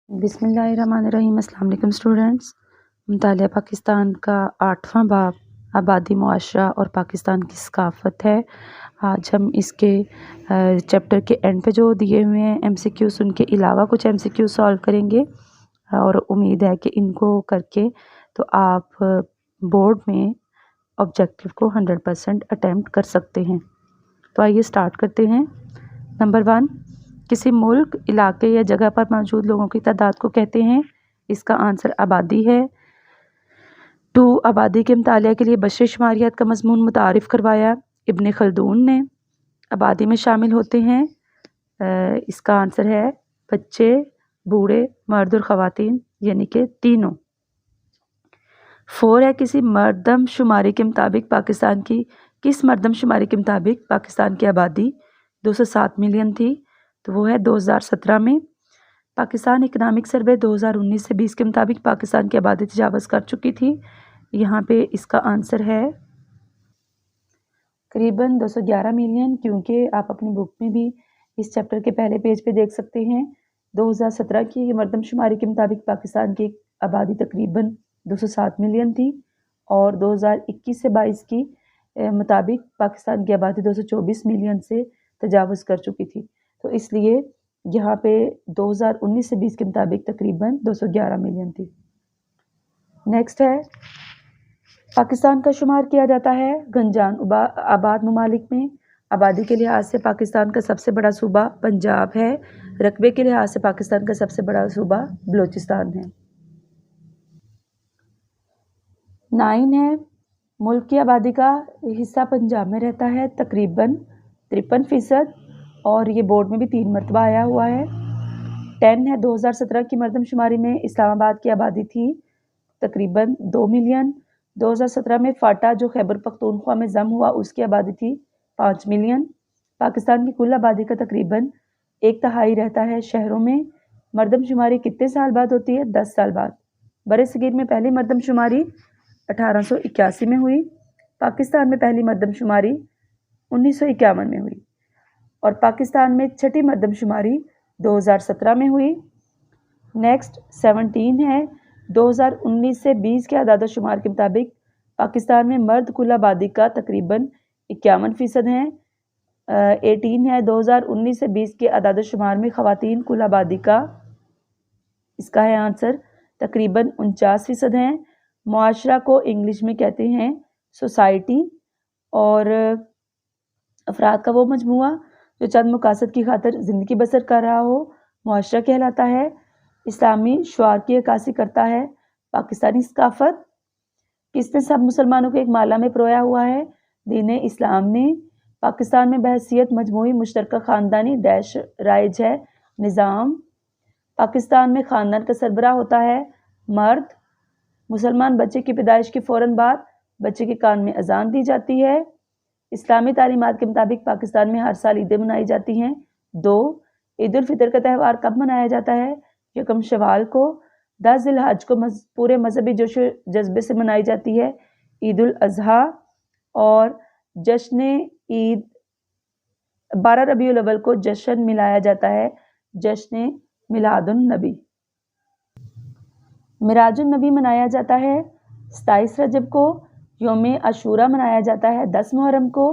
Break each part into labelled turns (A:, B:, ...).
A: बिस्मिल्लाहिर्रहमानिर्रहीम। अस्सलाम वालेकुम स्टूडेंट्स। मुतालिया पाकिस्तान का 8वां बाब आबादी मुआशरा और पाकिस्तान की सकाफ़त है। आज हम इसके चैप्टर के एंड पे जो दिए हुए हैं MCQs, उनके अलावा कुछ MCQ सॉल्व करेंगे और उम्मीद है कि इनको करके तो आप बोर्ड में ऑब्जेक्टिव को 100% अटैम्प्ट कर सकते हैं। तो आइए स्टार्ट करते हैं। नंबर 1, किसी मुल्क, इलाके या जगह पर मौजूद लोगों की तादाद को कहते हैं। इसका आंसर आबादी है। 2, आबादी के मुतालिया के लिए बशरी शुमारियात का मज़मून मुतारिफ़ करवाया इब्न खल्दून ने। आबादी में शामिल होते हैं, इसका आंसर है बच्चे, बूढ़े, मर्द और ख़वातीन, यानी कि तीनों। 4 है, किस मरदमशुमारी के मुताबिक पाकिस्तान की आबादी 207 मिलियन थी, तो वो है 2017 में। पाकिस्तान इकनॉमिक सर्वे 2019 से 20 के मुताबिक पाकिस्तान की आबादी तजावज़ कर चुकी थी। यहाँ पे इसका आंसर है करीबन 211 मिलियन, क्योंकि आप अपनी बुक में भी इस चैप्टर के पहले पेज पे देख सकते हैं। 2017 की मरदमशुमारी के मुताबिक पाकिस्तान की आबादी तकरीबन 207 मिलियन थी और 2021 से 22 की मुताबिक पाकिस्तान की आबादी 224 मिलियन से तजावज़ कर चुकी थी। तो इसलिए यहाँ पे 2019 से 20 के मुताबिक तकरीबन 211 मिलियन थी। नेक्स्ट है, पाकिस्तान का शुमार किया जाता है गंजान आबाद ममालिक में। आबादी के लिहाज से पाकिस्तान का सबसे बड़ा सूबा पंजाब है। रकबे के लिहाज से पाकिस्तान का सबसे बड़ा सूबा बलूचिस्तान है। 9 है, मुल्क की आबादी का हिस्सा पंजाब में रहता है तकरीबन 53%, और ये बोर्ड में भी 3 मरतबा आया हुआ है। 10 है, 2017 की मरदमशुमारी में इस्लामाबाद की आबादी थी तकरीबन 2 मिलियन। 2017 में फाटा जो खैबर पख्तूनख्वा में जम हुआ, उसकी आबादी थी 5 मिलियन। पाकिस्तान की कुल आबादी का तकरीबन 1/3 रहता है शहरों में। मरदमशुमारी कितने साल बाद होती है? 10 साल बाद। बरसगीर में पहली मरदमशुमारी 1881 में हुई। पाकिस्तान में पहली मरदमशुमारी 1951 में हुई और पाकिस्तान में छठी मरदमशुमारी 2017 में हुई। नेक्स्ट 17 है, 2019 से 20 के आदाद-ओ-शुमार के मुताबिक पाकिस्तान में मर्द कुल आबादी का तकरीबन 51% हैं। 18 है, 2019 से 20 के आदाद-ओ-शुमार में ख़वातीन कुल आबादी का, इसका है आंसर तकरीबन 49% हैं। मुआशरा को इंग्लिश में कहते हैं सोसाइटी, और अफराद का वो मजमुआ जो चंद मकासद की खातिर ज़िंदगी बसर कर रहा हो, मुआशरा कहलाता है। इस्लामी शुआर की अक्कासी करता है पाकिस्तानी सकाफ़त। किसने सब मुसलमानों को एक माला में परोया हुआ है? दीन इस्लाम ने। पाकिस्तान में बहसीयत मजमूई मुश्तरका ख़ानदानी डैश राइज है निज़ाम। पाकिस्तान में ख़ानदान का सरबराह होता है मर्द। मुसलमान बच्चे की पैदाइश के फ़ौरन बाद बच्चे के कान में अजान दी जाती है। इस्लामी तालीमात के मुताबिक पाकिस्तान में हर साल ईदें मनाई जाती हैं 2। ईद उल फितर का त्यौहार कब मनाया जाता है? 1 शवाल को। 10 ज़िलहज को पूरे मजहबी जोश जज्बे से मनाई जाती है ईद उल अज़हा, और जश्न ईद 12 रबीउल अव्वल को जश्न मिलाया जाता है जश्न मिलादुन नबी। मिराजुन नबी मनाया जाता है 27 रजब को। योम अशूरा मनाया जाता है 10 मुहर्रम को।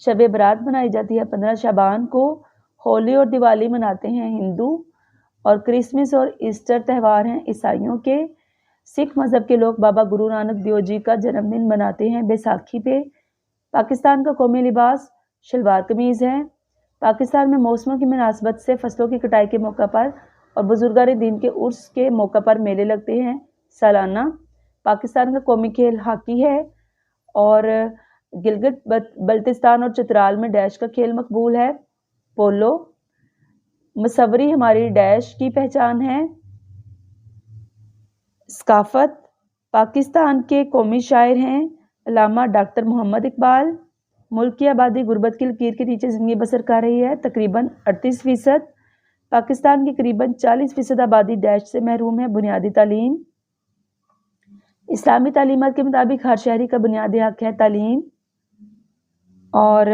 A: शब बरात मनाई जाती है 15 शाबान को। होली और दिवाली मनाते हैं हिंदू, और क्रिसमस और ईस्टर त्यौहार हैं ईसाइयों के। सिख मज़हब के लोग बाबा गुरु नानक देव जी का जन्मदिन मनाते हैं बैसाखी पे। पाकिस्तान का कौमी लिबास शलवार कमीज़ है। पाकिस्तान में मौसमों की मुनासबत से फसलों की कटाई के मौका पर और बुजुर्गान दीन के उर्स के मौका पर मेले लगते हैं सालाना। पाकिस्तान का कौमी खेल हॉकी है, और गिलगित बल्तिस्तान और चित्राल में डैश का खेल मकबूल है पोलो। मुसव्वरी हमारी डैश की पहचान है सकाफत। पाकिस्तान के कौमी शायर हैं अल्लामा डॉक्टर मोहम्मद इकबाल। मुल्क की आबादी गुर्बत की लकीर के नीचे ज़िंदगी बसर कर रही है तकरीबन 38%। पाकिस्तान की करीबन 40% आबादी डैश से महरूम है बुनियादी तालीम। इस्लामी तालीमात के मुताबिक हर शहरी का बुनियादी हक है तालीम। और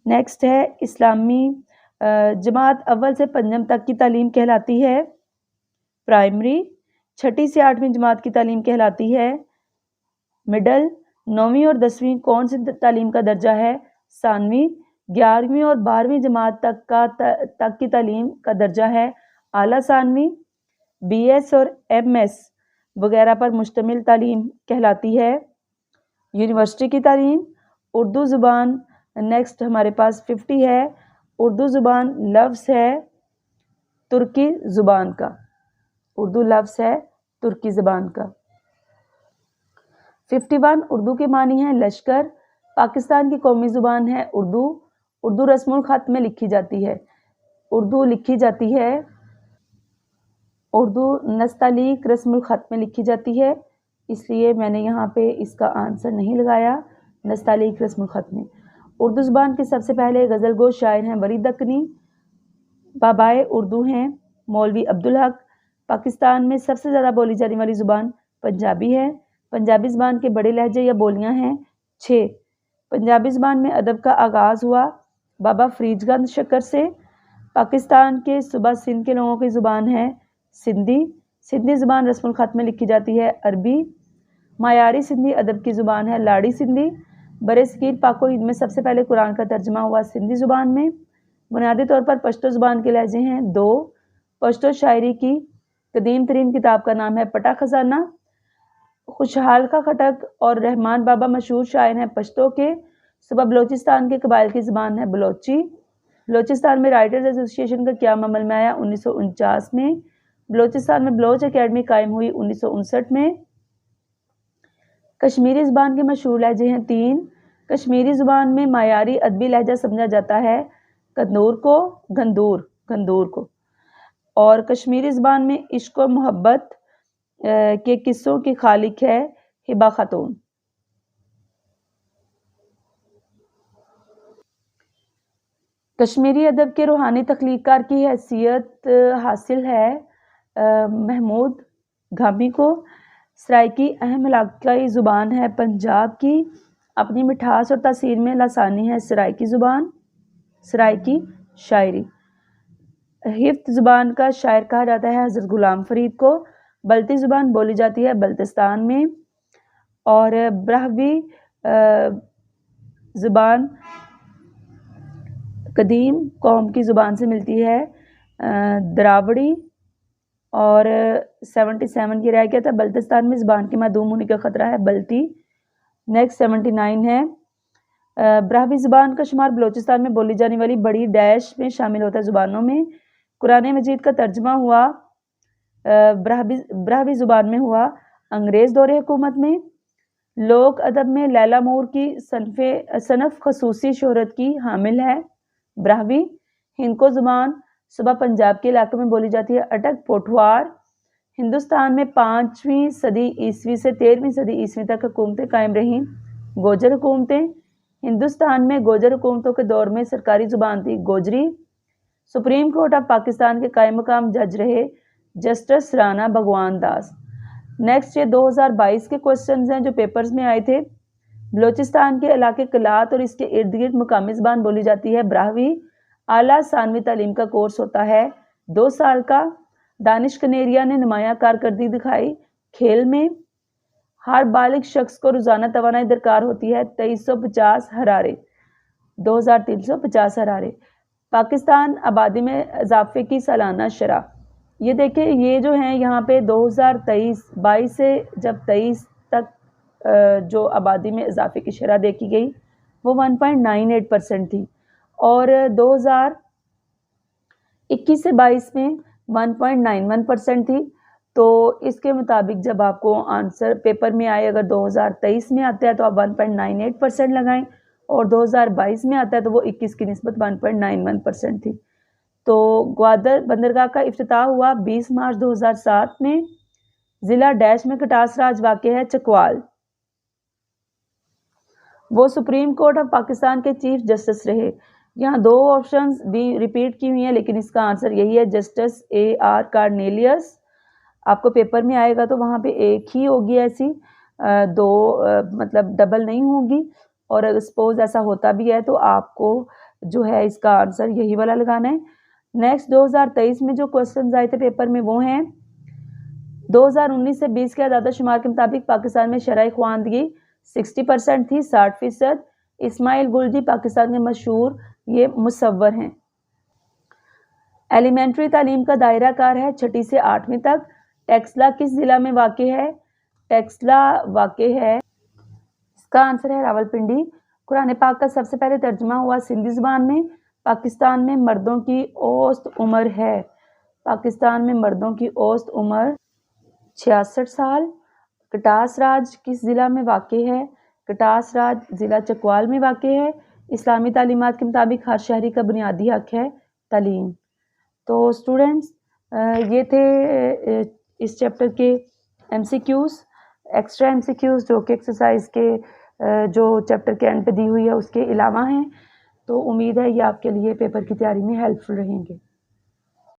A: नेक्स्ट है, इस्लामी जमात अव्वल से पंजम तक की तालीम कहलाती है प्राइमरी, छठी से आठवीं जमात की तालीम कहलाती है मिडल, 9वीं और 10वीं कौन सी तालीम का दर्जा है सानवी, 11वीं और 12वीं जमात तक की तालीम का दर्जा है आला सानवी, BS और MS वगैरह पर मुश्तमिल तालीम कहलाती है यूनिवर्सिटी की तालीम। उर्दू ज़ुबान नेक्स्ट हमारे पास 50 है। उर्दू ज़ुबान लफ्ज़ है तुर्की ज़ुबान का, उर्दू लफ्ज़ है तुर्की ज़ुबान का। 51 उर्दू के मानी है लश्कर। पाकिस्तान की कौमी ज़ुबान है उर्दू। उर्दू रस्मुल ख़त में लिखी जाती है, उर्दू लिखी जाती है, उर्दू नस्तालीक रस्मुल ख़त में लिखी जाती है, इसलिए मैंने यहाँ पे इसका आंसर नहीं लगाया नस्तालीक रस्मुल ख़त में। उर्दू ज़ुबान के सबसे पहले गज़लगो शायर हैं वली दक्कनी। बाबाए उर्दू हैं मौलवी अब्दुल हक। पाकिस्तान में सबसे ज़्यादा बोली जाने वाली ज़ुबान पंजाबी है। पंजाबी ज़ुबान के बड़े लहजे या बोलियां हैं 6। पंजाबी ज़ुबान में अदब का आगाज़ हुआ बाबा फरीदगंज शक्कर से। पाकिस्तान के सूबा सिंध के लोगों की ज़ुबान है सिंधी। सिंधी ज़ुबान रस्मुल ख़त में लिखी जाती है अरबी। मायारी सिंधी अदब की ज़ुबान है लाड़ी सिंधी। बरसगीर पाको हिंद में सबसे पहले कुरान का तर्जमा हुआ सिंधी ज़ुबान में। बुनियादी तौर पर पश्तो ज़ुबान के लहजे हैं 2। पश्तो शायरी की कदीम तरीन किताब का नाम है पटा खजाना। खुशहाल का खटक और रहमान बाबा मशहूर शायर हैं पश्तो के। सुबह बलोचिस्तान के कबाइल की ज़ुबान है बलोची। बलोचिस्तान में राइटर्स एसोसिएशन का क़याम अमल में आया 1949 में। बलोचिस्तान में बलोच एकेडमी कायम हुई 1959 में। कश्मीरी ज़ुबान के मशहूर लहजे हैं 3। कश्मीरी ज़ुबान में मायारी अदबी लहजा समझा जाता है कंदूर को, गंदूर को। और कश्मीरी ज़ुबान में इश्क और मोहब्बत के किस्सों की खालिक है हिबा खातून। कश्मीरी अदब के रूहानी तख्लीक़कार की हैसियत हासिल है महमूद घामी को। सराइकी अहम इलाकाई ज़ुबान है पंजाब की। अपनी मिठास और तासीर में लासानी है सराइकी ज़ुबान। सराइकी शायरी। हिफ्त ज़ुबान का शायर कहा जाता है हज़रत गुलाम फरीद को। बल्ती ज़ुबान बोली जाती है बल्तिस्तान में। और ब्राह्वी ज़ुबान कदीम कौम की ज़ुबान से मिलती है द्रावड़ी। और 77 की रह गया था बल्तिस्तान में ज़ुबान के मादूम होने का ख़तरा है बल्ती। नेक्स्ट 79 है। ब्राह्वी ज़ुबान का शुमार बलोचिस्तान में बोली जाने वाली बड़ी डैश में शामिल होता है ज़ुबानों में। कुरान मजीद का तर्जमा हुआ ब्राह्वी ज़ुबान में हुआ अंग्रेज़ दौरे हुकूमत में। लोक अदब में लैला मूर की सनफ़ खसूसी शोहरत की हामिल है ब्राह्वी। हिंदको ज़ुबान सुबह पंजाब के इलाके में बोली जाती है अटक पोठवार। हिंदुस्तान में 5वीं सदी ईस्वी से 13वीं सदी ईस्वी तक हुकूमतें कायम रहीं गोजर हुकूमतें। हिंदुस्तान में गोजर हुकूमतों के दौर में सरकारी ज़ुबान थी Gojri. Supreme court of Pakistan के कायम मकाम जज रहे जस्टिस राना भगवान दास। नेक्स्ट ये 2022 के क्वेश्चंस हैं जो पेपर्स में आए थे। बलोचिस्तान के इलाके कलात और इसके इर्द गिर्द मुकामी ज़बान बोली जाती है ब्राह्वी। आला सानवी तालीम का कोर्स होता है 2 साल का। दानिश कनेरिया ने नुमायां कारकर्दगी दिखाई खेल में। हर बालिग शख्स को रोज़ाना तवानाई दरकार होती है 2350 हरारे, 2350 हरारे। पाकिस्तान आबादी में इजाफे की सालाना शरह। ये देखें ये जो हैं यहाँ पे 2023-22 से जब 23 तक जो आबादी में इजाफे की शरह देखी गई वो 1.98% थी और 2021 से 22 में 1.91% थी। तो इसके मुताबिक जब आपको आंसर पेपर में आए अगर 2023 में आता है तो आप 1.98% लगाएं और 2022 में आता है तो वो 21 की निस्बत 1.91% थी। तो ग्वादर बंदरगाह का इफ्तिताह हुआ 20 मार्च 2007 में। ज़िला डैश में कटास राज वाक़ है चकवाल। वो सुप्रीम कोर्ट ऑफ पाकिस्तान के चीफ जस्टिस रहे। यहाँ 2 ऑप्शंस भी रिपीट की हुई हैं लेकिन इसका आंसर यही है जस्टिस A.R. कार्नेलियस। आपको पेपर में आएगा तो वहाँ पे एक ही होगी ऐसी 2 मतलब डबल नहीं होगी। और अगर सपोज ऐसा होता भी है तो आपको जो है इसका आंसर यही वाला लगाना है। नेक्स्ट 2023 में जो क्वेश्चन आए थे पेपर में वो हैं 2019 से 20 के आदाद शुमार के मुताबिक पाकिस्तान में शरह ख्वानदगी 60% थी, 60%। इस्माइल गुलजी पाकिस्तान के मशहूर ये मुसव्वर हैं। एलिमेंट्री तालीम का दायरा कार है 6ठी से 8वीं तक। टेक्सला किस ज़िला में वाक़ है? टेक्सला वाक़ है, इसका आंसर है रावलपिंडी। कुरान पाक का सबसे पहले तर्जुमा हुआ सिंधी ज़ुबान में। पाकिस्तान में मर्दों की औसत उम्र है, पाकिस्तान में मर्दों की औसत उम्र 66 साल। कटास राज किस ज़िला में वाक़ है? कटास राज ज़िला चकवाल में वाक़ है। इस्लामी तालीमात के मुताबिक हर शहरी का बुनियादी हक है तालीम। तो स्टूडेंट्स ये थे इस चैप्टर के MCQs, एक्स्ट्रा MCQs जो कि एक्सरसाइज के जो चैप्टर के एंड पे दी हुई है उसके अलावा हैं। तो उम्मीद है ये आपके लिए पेपर की तैयारी में हेल्पफुल रहेंगे।